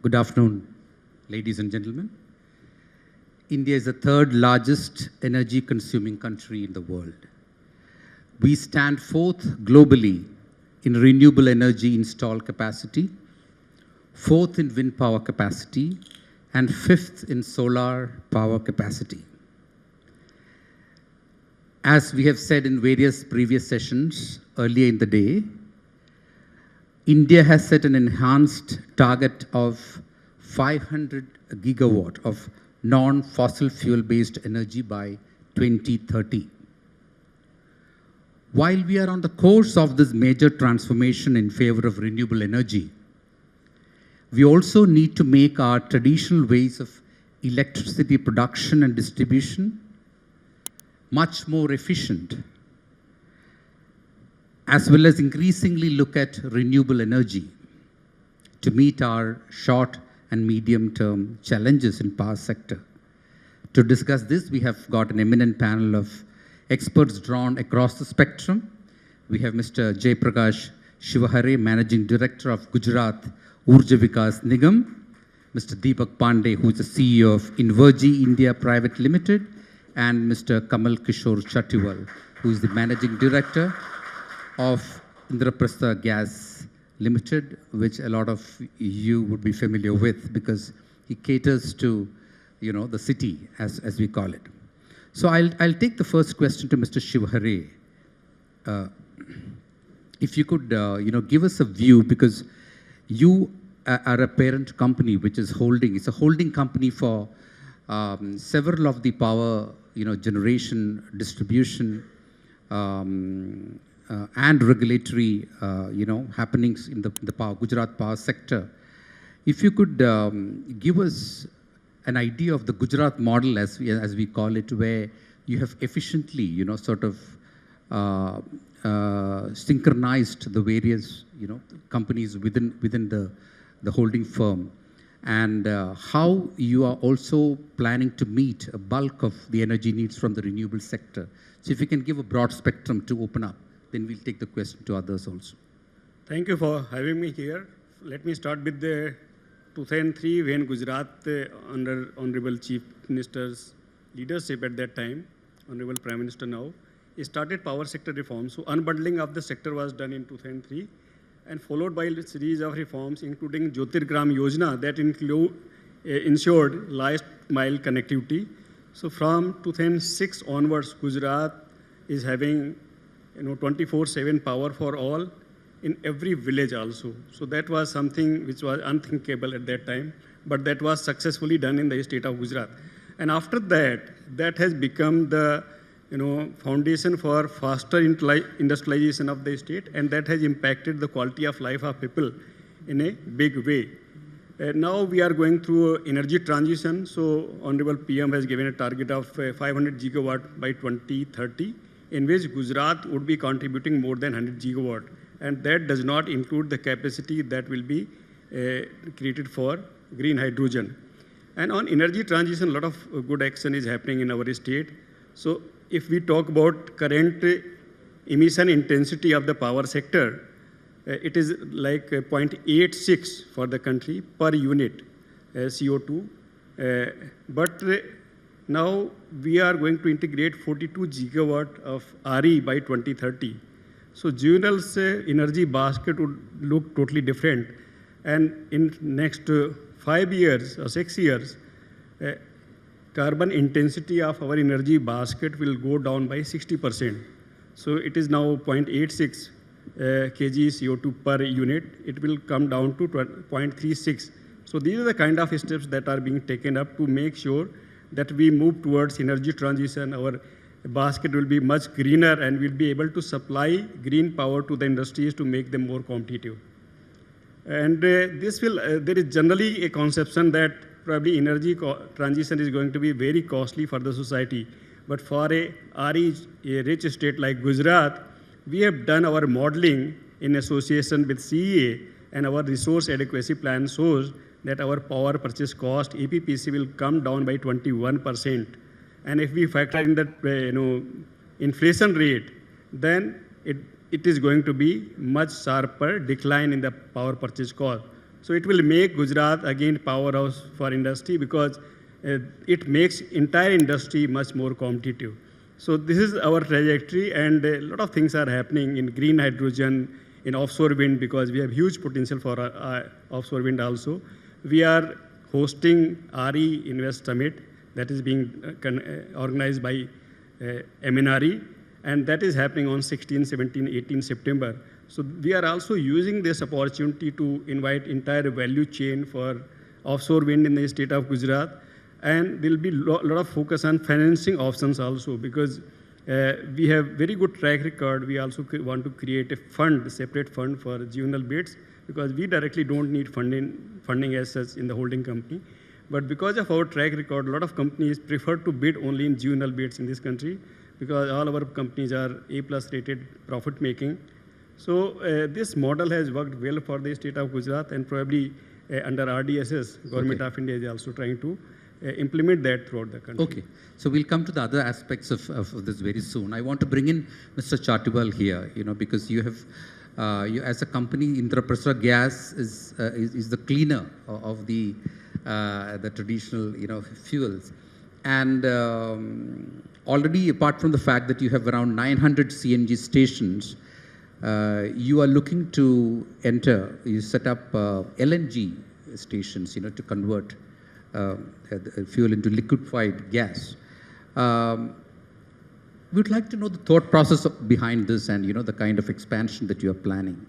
Good afternoon, ladies and gentlemen. India is the third largest energy consuming country in the world. We stand fourth globally in renewable energy installed capacity, fourth in wind power capacity, and fifth in solar power capacity. As we have said in various previous sessions earlier in the day, India has set an enhanced target of 500 gigawatt of non-fossil fuel-based energy by 2030. While we are on the course of this major transformation in favor of renewable energy, we also need to make our traditional ways of electricity production and distribution much more efficient, as well as increasingly look at renewable energy to meet our short and medium-term challenges in power sector. To discuss this, we have got an eminent panel of experts drawn across the spectrum. We have Mr. Prakash Shivahare, Managing Director of Gujarat Urja Vikas Nigam, Mr. Deepak Pandey, who is the CEO of INVERGY India Private Limited, and Mr. Kamal Kishore Chatiwal, who is the Managing Director of Indraprastha Gas Limited, which a lot of you would be familiar with because he caters to, the city, as we call it. So I'll take the first question to Mr. Shivahare. If you could, give us a view, because you are a parent company which is it's a holding company for several of the power, generation, distribution, and regulatory, happenings in the Gujarat power sector. If you could give us an idea of the Gujarat model, as we call it, where you have efficiently, synchronized the various, companies within the holding firm, and how you are also planning to meet a bulk of the energy needs from the renewable sector. So if you can give a broad spectrum to open up, then we'll take the question to others also. Thank you for having me here. Let me start with the 2003, when Gujarat, under Honorable Chief Minister's leadership at that time, Honorable Prime Minister now, he started power sector reforms. So unbundling of the sector was done in 2003, and followed by a series of reforms, including Jyotirgram Yojana, that ensured last mile connectivity. So from 2006 onwards, Gujarat is having 24/7 power for all in every village also. So that was something which was unthinkable at that time, but that was successfully done in the state of Gujarat. And after that, that has become the foundation for faster industrialization of the state, and that has impacted the quality of life of people in a big way. Now we are going through energy transition. So Honorable PM has given a target of 500 gigawatt by 2030, in which Gujarat would be contributing more than 100 gigawatt. And that does not include the capacity that will be created for green hydrogen. And on energy transition, a lot of good action is happening in our state. So if we talk about current emission intensity of the power sector, it is like 0.86 for the country per unit CO2. But now we are going to integrate 42 gigawatt of RE by 2030. So GUVNL's energy basket would look totally different. And in next 5 years or 6 years, carbon intensity of our energy basket will go down by 60%. So it is now 0.86 kg CO2 per unit. It will come down to 0.36. So these are the kind of steps that are being taken up to make sure that we move towards energy transition. Our basket will be much greener, and we'll be able to supply green power to the industries to make them more competitive. And there is generally a conception that probably energy transition is going to be very costly for the society. But for a rich state like Gujarat, we have done our modeling in association with CEA, and our resource adequacy plan shows that our power purchase cost, APPC, will come down by 21%. And if we factor in that inflation rate, then it is going to be much sharper decline in the power purchase cost. So it will make Gujarat again powerhouse for industry because it makes entire industry much more competitive. So this is our trajectory, and a lot of things are happening in green hydrogen, in offshore wind, because we have huge potential for offshore wind also. We are hosting RE Invest Summit that is being organized by MNRE, and that is happening on 16, 17, 18 September. So we are also using this opportunity to invite entire value chain for offshore wind in the state of Gujarat. And there will be a lot of focus on financing options also, because we have very good track record. We also want to create a fund, a separate fund for general bids, because we directly don't need funding as such in the holding company. But because of our track record, a lot of companies prefer to bid only in general bids in this country, because all our companies are A+ rated, profit making. So this model has worked well for the state of Gujarat, and probably under RDSS, Government of India is also trying to implement that throughout the country. Okay, so we'll come to the other aspects of this very soon. I want to bring in Mr. Chatiwal here, because you have, you as a company, Indraprastha Gas is the cleaner of the traditional, fuels. And already, apart from the fact that you have around 900 CNG stations, you are looking to enter, you set up LNG stations, to convert fuel into liquefied gas. We'd like to know the thought process behind this and, the kind of expansion that you are planning.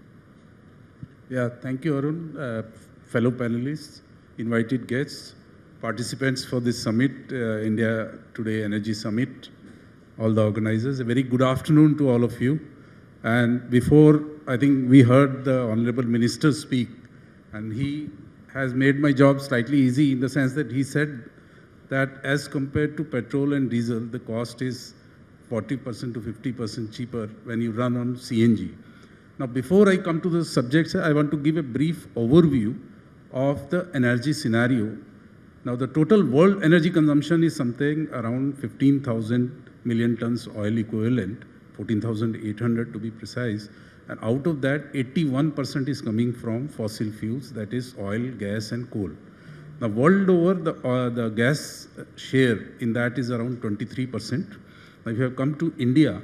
Yeah, thank you, Arun. Fellow panelists, invited guests, participants for this summit, India Today Energy Summit, all the organizers. A very good afternoon to all of you. And before, I think we heard the Honorable Minister speak, and he has made my job slightly easy in the sense that he said that as compared to petrol and diesel, the cost is 40% to 50% cheaper when you run on CNG. Now, before I come to the subjects, I want to give a brief overview of the energy scenario. Now, the total world energy consumption is something around 15,000 million tons oil equivalent, 14,800 to be precise. And out of that, 81% is coming from fossil fuels, that is oil, gas, and coal. Now, world over, the gas share in that is around 23%. Now, if you have come to India,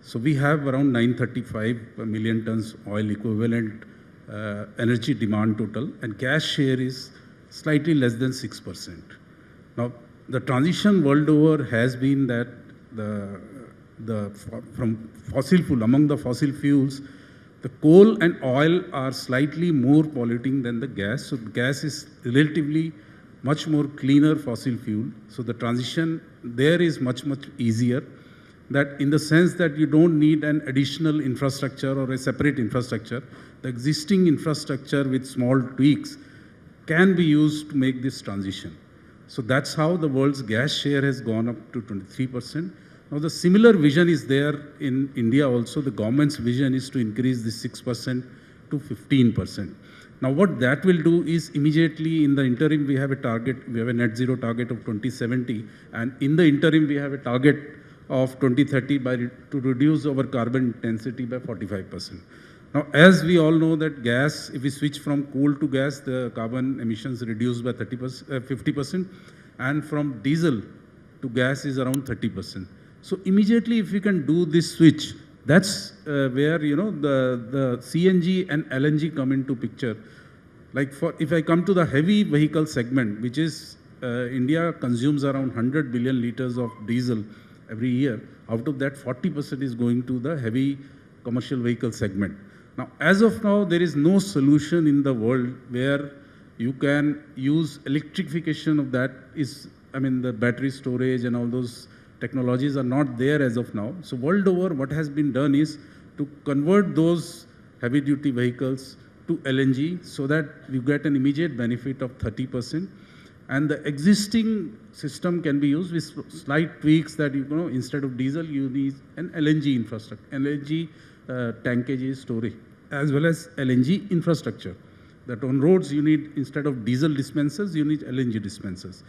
so we have around 935 million tons oil equivalent energy demand total, and gas share is slightly less than 6%. Now, the transition world over has been that from fossil fuel, among the fossil fuels, the coal and oil are slightly more polluting than the gas. So gas is relatively much more cleaner fossil fuel. So the transition there is much, much easier. That in the sense that you don't need an additional infrastructure or a separate infrastructure. The existing infrastructure with small tweaks can be used to make this transition. So that's how the world's gas share has gone up to 23%. Now, the similar vision is there in India also. The government's vision is to increase this 6% to 15%. Now, what that will do is immediately in the interim, we have a target, we have a net zero target of 2070. And in the interim, we have a target of 2030 to reduce our carbon intensity by 45%. Now, as we all know that gas, if we switch from coal to gas, the carbon emissions reduce by 50%. And from diesel to gas is around 30%. So immediately, if we can do this switch, that's where the CNG and LNG come into picture. Like if I come to the heavy vehicle segment, which is India consumes around 100 billion liters of diesel every year. Out of that, 40% is going to the heavy commercial vehicle segment. Now, as of now, there is no solution in the world where you can use electrification of that. The battery storage and all those technologies are not there as of now. So world over, what has been done is to convert those heavy duty vehicles to LNG so that you get an immediate benefit of 30%. And the existing system can be used with slight tweaks that, instead of diesel, you need an LNG infrastructure, LNG tankage storage, as well as LNG infrastructure. That on roads, you need, instead of diesel dispensers, you need LNG dispensers.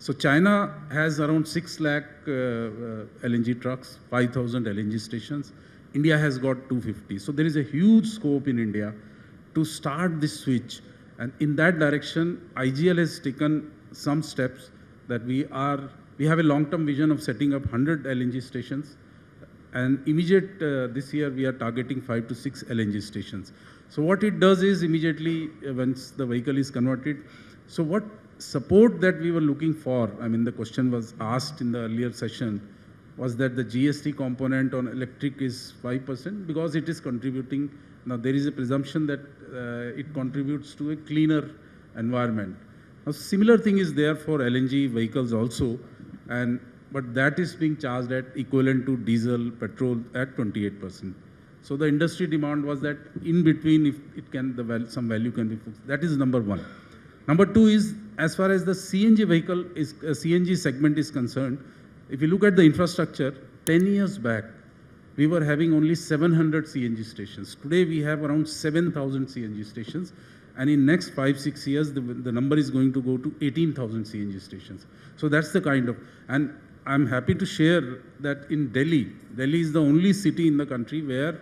So China has around 6 lakh LNG trucks, 5,000 LNG stations. India has got 250. So there is a huge scope in India to start this switch. And in that direction, IGL has taken some steps that we have a long-term vision of setting up 100 LNG stations. And this year we are targeting 5 to 6 LNG stations. So what it does is immediately once the vehicle is converted, so what support that we were looking for, I mean the question was asked in the earlier session, was that the GST component on electric is 5% because it is contributing. Now there is a presumption that it contributes to a cleaner environment. Now similar thing is there for LNG vehicles also, but that is being charged at equivalent to diesel, petrol at 28%. So the industry demand was that in between, if it can, some value can be fixed. That is number one. Number two is, as far as the CNG segment is concerned, if you look at the infrastructure, 10 years back, we were having only 700 CNG stations. Today we have around 7,000 CNG stations. And in next 5-6 years, the number is going to go to 18,000 CNG stations. So that's the kind of, and I'm happy to share that in Delhi is the only city in the country where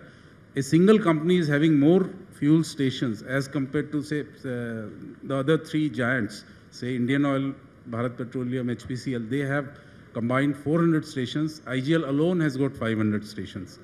a single company is having more fuel stations as compared to, say, the other three giants, say Indian Oil, Bharat Petroleum, HPCL. They have combined 400 stations. IGL alone has got 500 stations.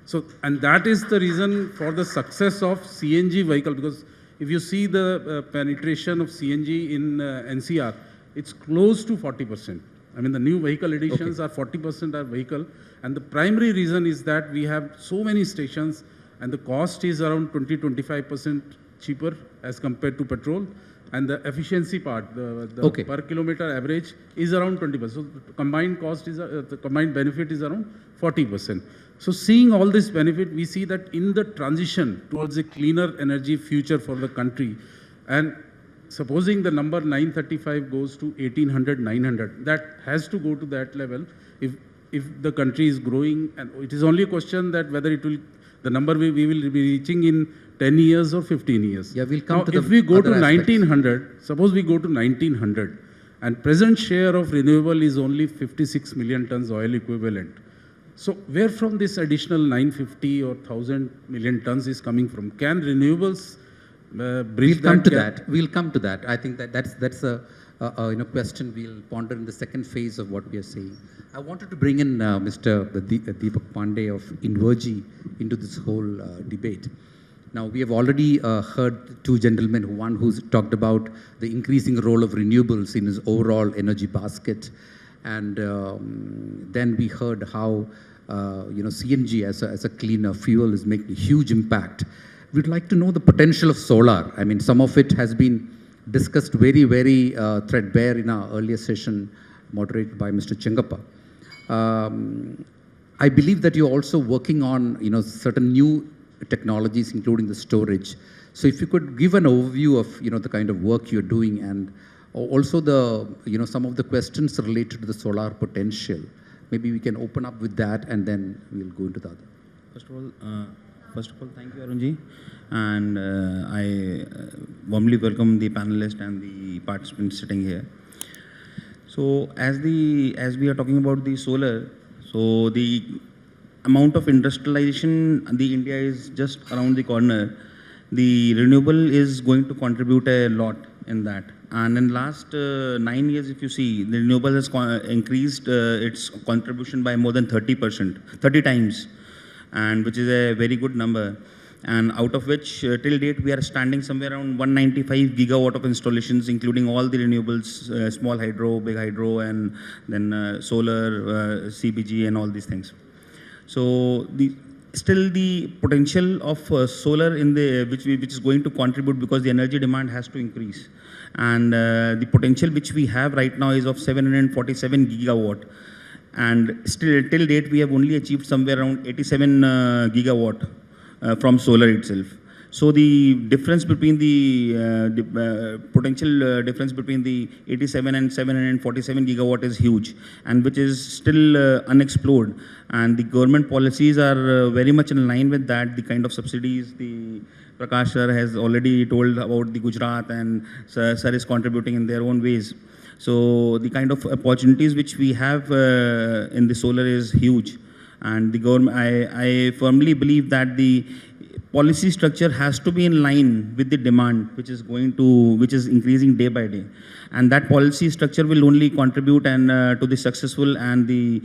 So, and that is the reason for the success of CNG vehicle, because if you see the penetration of CNG in NCR, it's close to 40%. I mean, the new vehicle additions are 40% are vehicle. And the primary reason is that we have so many stations and the cost is around 20-25% cheaper as compared to petrol. And the efficiency part, the per kilometer average is around 20%. So the combined cost is, the combined benefit is around 40%. So seeing all this benefit, we see that in the transition towards a cleaner energy future for the country, and supposing the number 935 goes to 1800, 900, that has to go to that level if the country is growing. And it is only a question that whether it will, the number we will be reaching in 10 years or 15 years. Yeah, we'll come now, to if we go to aspects. 1900, suppose we go to 1900, and present share of renewable is only 56 million tons oil equivalent. So where from this additional 950 or 1000 million tons is coming from? Can renewables bridge that gap? We'll come to that. I think that's a question we'll ponder in the second phase of what we are saying. I wanted to bring in Mr. Deepak Pandey of INVERGY into this whole debate. Now, we have already heard two gentlemen, one who's talked about the increasing role of renewables in his overall energy basket. And then we heard how CNG as a cleaner fuel is making a huge impact. We'd like to know the potential of solar. I mean, some of it has been discussed very, very threadbare in our earlier session, moderated by Mr. Chengappa. I believe that you're also working on, certain new technologies, including the storage. So if you could give an overview of, the kind of work you're doing, and also the, some of the questions related to the solar potential. Maybe we can open up with that, and then we'll go into the other. First of all, thank you, Arunji. And I warmly welcome the panelists and the participants sitting here. So as we are talking about the solar, so the amount of industrialization, the India is just around the corner. The renewable is going to contribute a lot in that. And in last 9 years, if you see, the renewable has increased its contribution by more than 30%, 30 times, and which is a very good number. And out of which, till date, we are standing somewhere around 195 gigawatt of installations, including all the renewables, small hydro, big hydro, and then solar, CBG, and all these things. So still the potential of solar in the which is going to contribute, because the energy demand has to increase. And the potential which we have right now is of 747 gigawatt. And still, till date, we have only achieved somewhere around 87 gigawatt from solar itself. So the difference between the potential difference between the 87 and 747 gigawatt is huge, and which is still unexplored. And the government policies are very much in line with that. The kind of subsidies the Prakash sir has already told about the Gujarat, and sir is contributing in their own ways. So the kind of opportunities which we have in the solar is huge. And the government, I firmly believe that policy structure has to be in line with the demand, which is increasing day by day, and that policy structure will only contribute and to the successful and the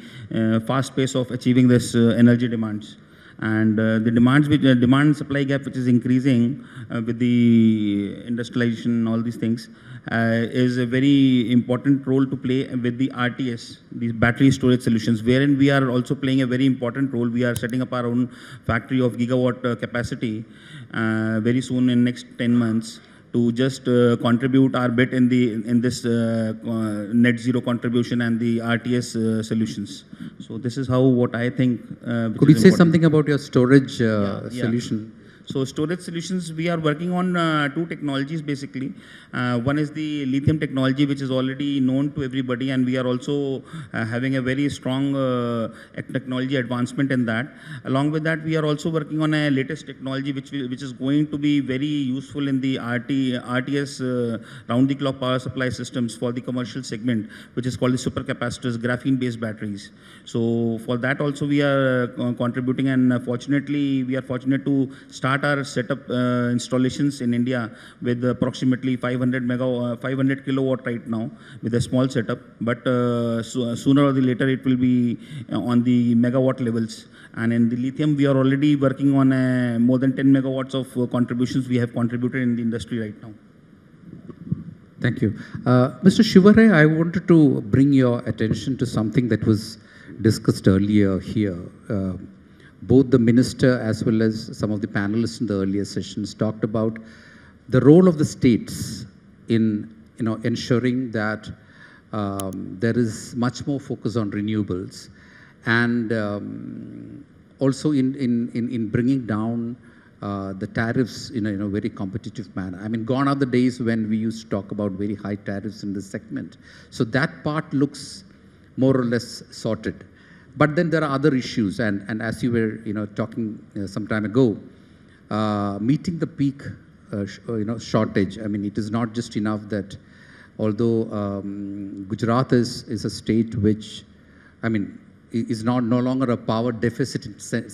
fast pace of achieving this energy demands. And the demand supply gap, which is increasing with the industrialization, all these things, is a very important role to play with the RTS, these battery storage solutions, wherein we are also playing a very important role. We are setting up our own factory of gigawatt capacity very soon in next 10 months to just contribute our bit in this net zero contribution and the RTS solutions. So this is what I think. Could you say something about your storage solution? So storage solutions, we are working on two technologies basically. One is the lithium technology, which is already known to everybody, and we are also having a very strong technology advancement in that. Along with that, we are also working on a latest technology which is going to be very useful in the RTS round-the-clock power supply systems for the commercial segment, which is called the supercapacitors, graphene-based batteries. So for that also we are contributing, and fortunately we are fortunate to start our setup installations in India with approximately 500 kilowatt right now with a small setup, but sooner or later it will be on the megawatt levels. And in the lithium, we are already working on more than 10 megawatts of contributions we have contributed in the industry right now. Thank you. Mr. Shivahare, I wanted to bring your attention to something that was discussed earlier here. Both the minister as well as some of the panelists in the earlier sessions talked about the role of the states in ensuring that there is much more focus on renewables, and also in bringing down the tariffs in a very competitive manner. I mean, gone are the days when we used to talk about very high tariffs in this segment. So that part looks more or less sorted. But then there are other issues, and as you were talking some time ago, meeting the peak shortage. I mean, it is not just enough that although Gujarat is a state which, I mean, is no longer a power deficit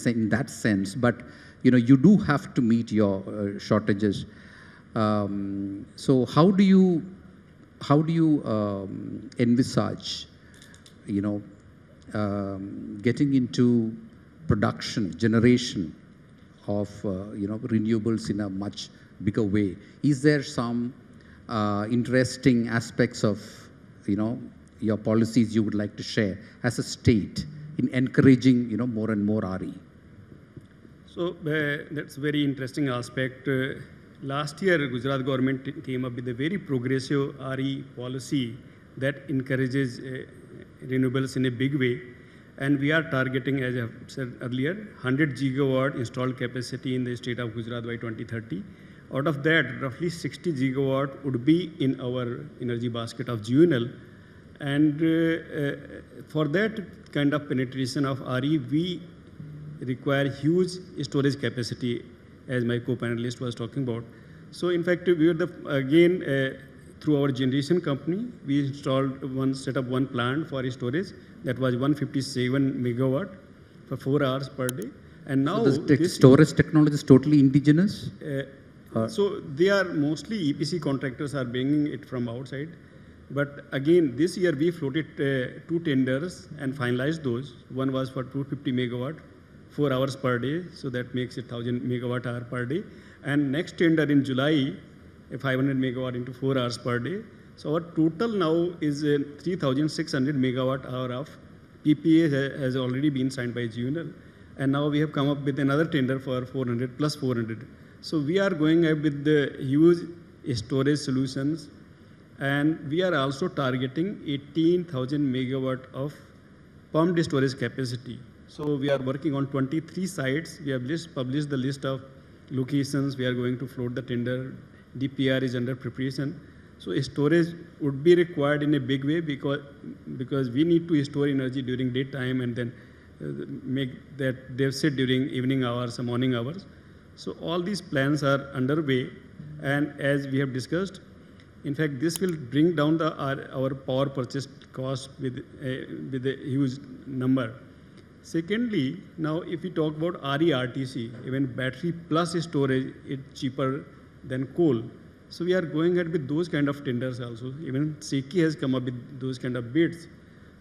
in that sense, but you do have to meet your shortages. So how do you envisage getting into production, generation of renewables in a much bigger way? Is there some interesting aspects of your policies you would like to share as a state in encouraging more and more RE? So that's a very interesting aspect. Last year, Gujarat government came up with a very progressive RE policy that encourages renewables in a big way, and we are targeting, as I said earlier, 100 gigawatt installed capacity in the state of Gujarat by 2030. Out of that, roughly 60 gigawatt would be in our energy basket of GUNL, and for that kind of penetration of RE, we require huge storage capacity, as my co-panelist was talking about. So in fact, we are through our generation company, we set up one plant for storage that was 157 megawatt for 4 hours per day. And now so this storage technology is totally indigenous? So they are mostly EPC contractors are bringing it from outside. But again, this year we floated 2 tenders and finalized those. One was for 250 megawatt, 4 hours per day. So that makes it 1000 megawatt hour per day. And next tender in July, 500 megawatt into 4 hours per day. So our total now is 3,600 megawatt hour of PPA has already been signed by GUNL. And now we have come up with another tender for 400 plus 400. So we are going up with the huge storage solutions. And we are also targeting 18,000 megawatt of pumped storage capacity. So we are working on 23 sites. We have published the list of locations. We are going to float the tender. DPR is under preparation. So storage would be required in a big way because we need to store energy during daytime and then make that deficit during evening hours or morning hours. So all these plans are underway, and as we have discussed, in fact, this will bring down our power purchase cost with a huge number. Secondly, now if we talk about RE-RTC, even battery plus storage is cheaper than coal. So we are going ahead with those kind of tenders also. Even SECI has come up with those kind of bids.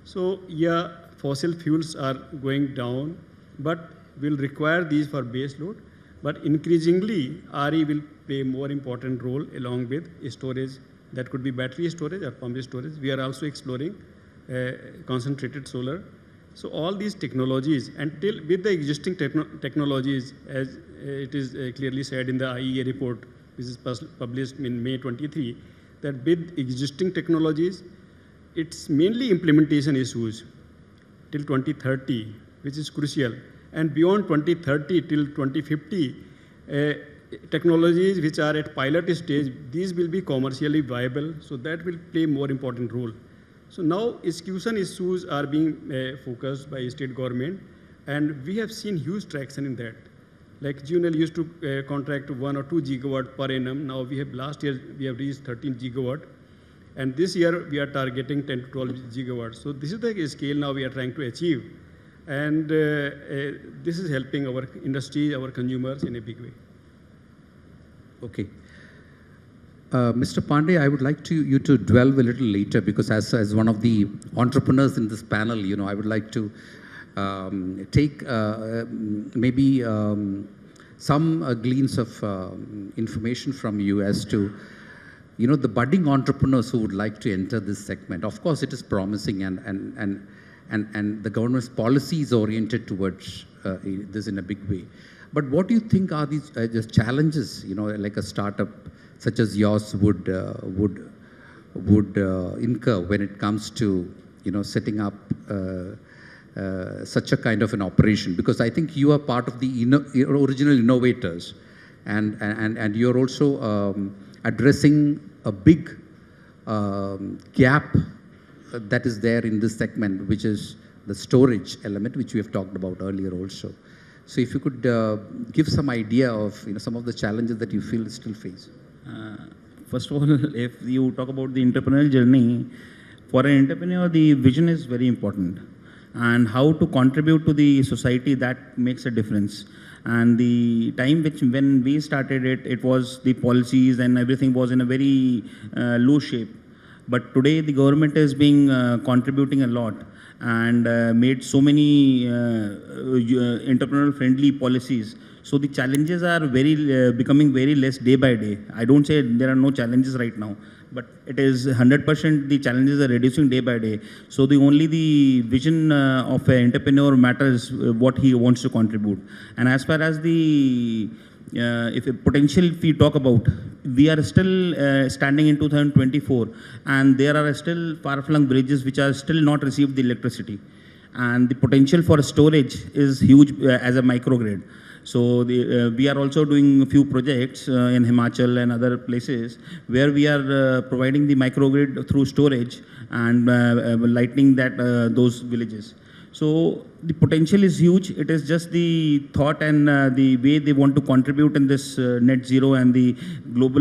So yeah, fossil fuels are going down, but will require these for base load. But increasingly, RE will play a more important role along with storage. That could be battery storage or pumped storage. We are also exploring concentrated solar. So all these technologies, until with the existing technologies, as it is clearly said in the IEA report, which is published in May 23, that with existing technologies, it's mainly implementation issues till 2030, which is crucial. And beyond 2030 till 2050, technologies which are at pilot stage, these will be commercially viable, so that will play more important role. So now execution issues are being focused by state government, and we have seen huge traction in that. Like GUNL used to contract 1 or 2 gigawatt per annum. Now we have last year we have reached 13 gigawatt, and this year we are targeting 10 to 12 gigawatts. So this is the scale now we are trying to achieve, and this is helping our industry, our consumers in a big way. Okay. Mr. Pandey, I would like you to delve a little later, because as one of the entrepreneurs in this panel, I would like to take maybe some gleans of information from you as to, the budding entrepreneurs who would like to enter this segment. Of course, it is promising, and the government's policy is oriented towards this in a big way. But what do you think are these just challenges, like a startup such as yours would incur when it comes to, setting up such a kind of an operation? Because I think you are part of the original innovators, and you're also addressing a big gap that is there in this segment, which is the storage element, which we have talked about earlier also. So if you could give some idea of some of the challenges that you feel still face. First of all, if you talk about the entrepreneurial journey, for an entrepreneur, the vision is very important, and how to contribute to the society, that makes a difference. And the time when we started it was the policies and everything was in a very low shape. But today the government is being contributing a lot, and made so many entrepreneurial friendly policies. So the challenges are becoming very less day by day. I don't say there are no challenges right now, but it is 100% the challenges are reducing day by day. So the vision of an entrepreneur matters, what he wants to contribute. And as far as the if we talk about, we are still standing in 2024, and there are still far-flung villages which are still not received the electricity. And the potential for storage is huge as a microgrid. So we are also doing a few projects in Himachal and other places where we are providing the microgrid through storage and lightening those villages. So the potential is huge. It is just the thought and the way they want to contribute in this net zero and the global,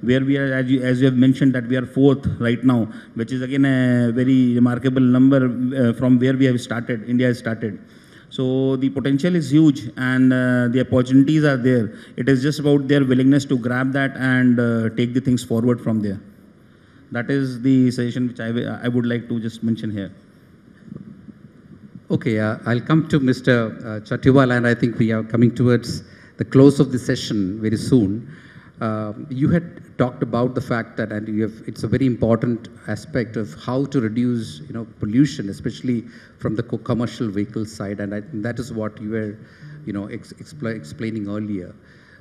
where we are, as you have mentioned, that we are 4th right now, which is again a very remarkable number from where we have started, India has started. So the potential is huge, and the opportunities are there. It is just about their willingness to grab that and take the things forward from there. That is the suggestion which I would like to just mention here. Okay, I'll come to Mr. Chatiwal, and I think we are coming towards the close of the session very soon. You had talked about the fact that, and it's a very important aspect of how to reduce, pollution, especially from the commercial vehicle side, and I think that is what you were, explaining earlier.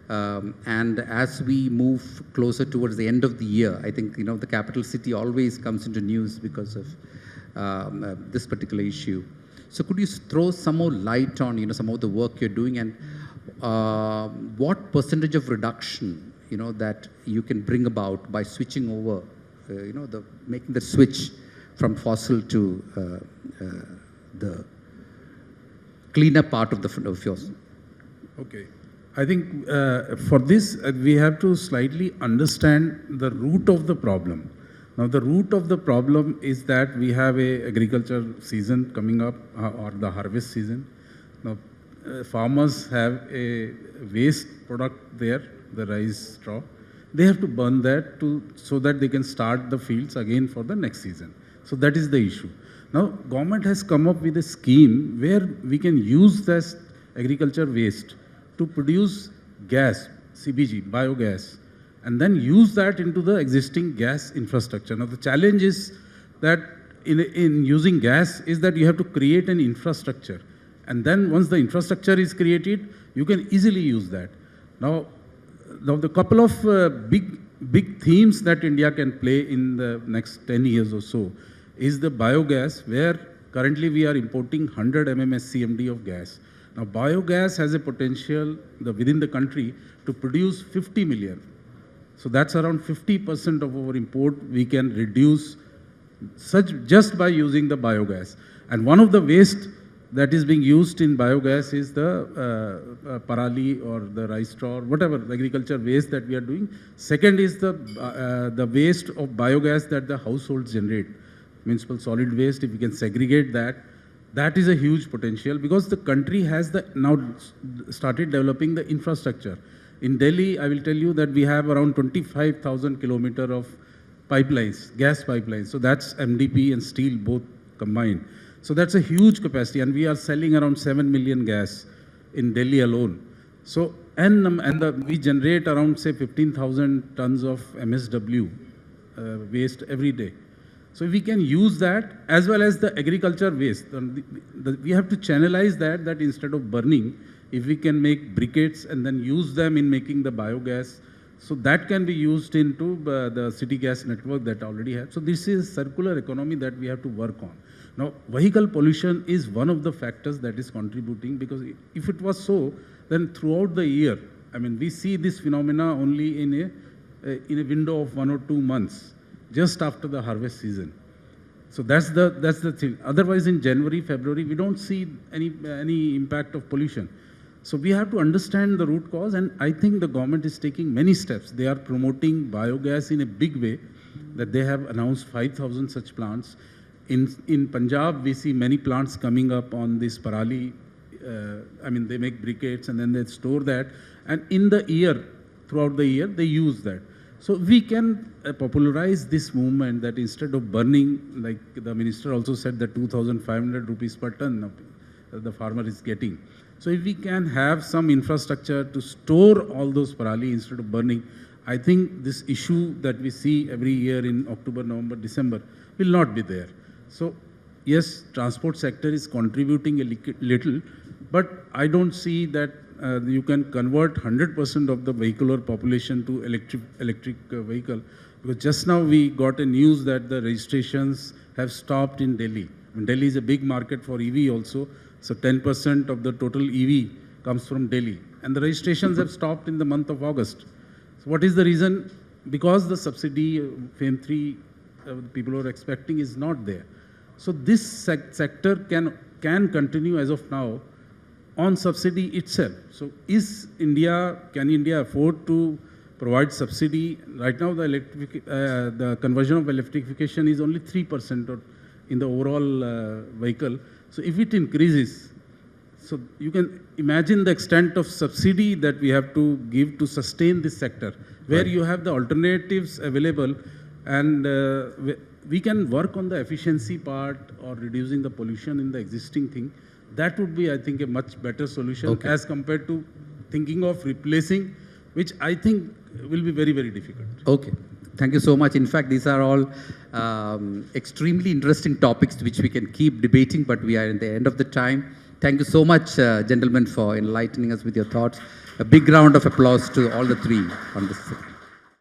And as we move closer towards the end of the year, I think, the capital city always comes into news because of this particular issue. So could you throw some more light on, some of the work you're doing, and what percentage of reduction, that you can bring about by switching over, making the switch from fossil to the cleaner part of yours? Okay. I think for this, we have to slightly understand the root of the problem. Now, the root of the problem is that we have a agriculture season coming up, or the harvest season. Now, farmers have a waste product there, the rice straw. They have to burn that so that they can start the fields again for the next season. So that is the issue. Now, government has come up with a scheme where we can use this agriculture waste to produce gas, CBG, biogas, and then use that into the existing gas infrastructure. Now, the challenge is that in using gas is that you have to create an infrastructure. And then once the infrastructure is created, you can easily use that. Now the couple of big themes that India can play in the next 10 years or so is the biogas, where currently we are importing 100 MMSCMD of gas. Now, biogas has a potential within the country to produce 50 million. So that's around 50% of our import we can reduce just by using the biogas. And one of the waste that is being used in biogas is the parali or the rice straw or whatever the agriculture waste that we are doing. Second is the waste of biogas that the households generate, municipal solid waste. If we can segregate that, that is a huge potential, because the country has now started developing the infrastructure. In Delhi, I will tell you that we have around 25,000 kilometers of pipelines, gas pipelines. So that's MDP and steel both combined. So that's a huge capacity, and we are selling around 7 million gas in Delhi alone. So, we generate around, say, 15,000 tons of MSW waste every day. So we can use that as well as the agriculture waste. We have to channelize that instead of burning, if we can make briquettes and then use them in making the biogas, so that can be used into the city gas network that already have. So this is circular economy that we have to work on. Now, vehicle pollution is one of the factors that is contributing, because if it was so, then throughout the year, I mean, we see this phenomena only in a window of 1 or 2 months, just after the harvest season. So that's the thing. Otherwise, in January, February, we don't see any impact of pollution. So we have to understand the root cause, and I think the government is taking many steps. They are promoting biogas in a big way, that they have announced 5,000 such plants. In Punjab, we see many plants coming up on this parali. I mean, they make briquettes and then they store that. And throughout the year, they use that. So we can popularize this movement, that instead of burning, like the minister also said, that 2,500 rupees per ton the farmer is getting. So if we can have some infrastructure to store all those parali instead of burning, I think this issue that we see every year in October, November, December will not be there. So yes, transport sector is contributing a little, but I don't see that you can convert 100% of the vehicular population to electric vehicle, because just now we got a news that the registrations have stopped in Delhi. I mean, Delhi is a big market for EV also, so 10% of the total EV comes from Delhi, and the registrations have stopped in the month of August. So what is the reason? Because the subsidy, FAME 3, people are expecting is not there. So this sector can continue as of now on subsidy itself. So can India afford to provide subsidy? Right now the conversion of electrification is only 3% in the overall vehicle. So if it increases, so you can imagine the extent of subsidy that we have to give to sustain this sector, where right. You have the alternatives available, and we can work on the efficiency part or reducing the pollution in the existing thing. That would be, I think, a much better solution as compared to thinking of replacing, which I think will be very, very difficult. Okay. Thank you so much. In fact, these are all extremely interesting topics which we can keep debating, but we are in the end of the time. Thank you so much, gentlemen, for enlightening us with your thoughts. A big round of applause to all the three on this.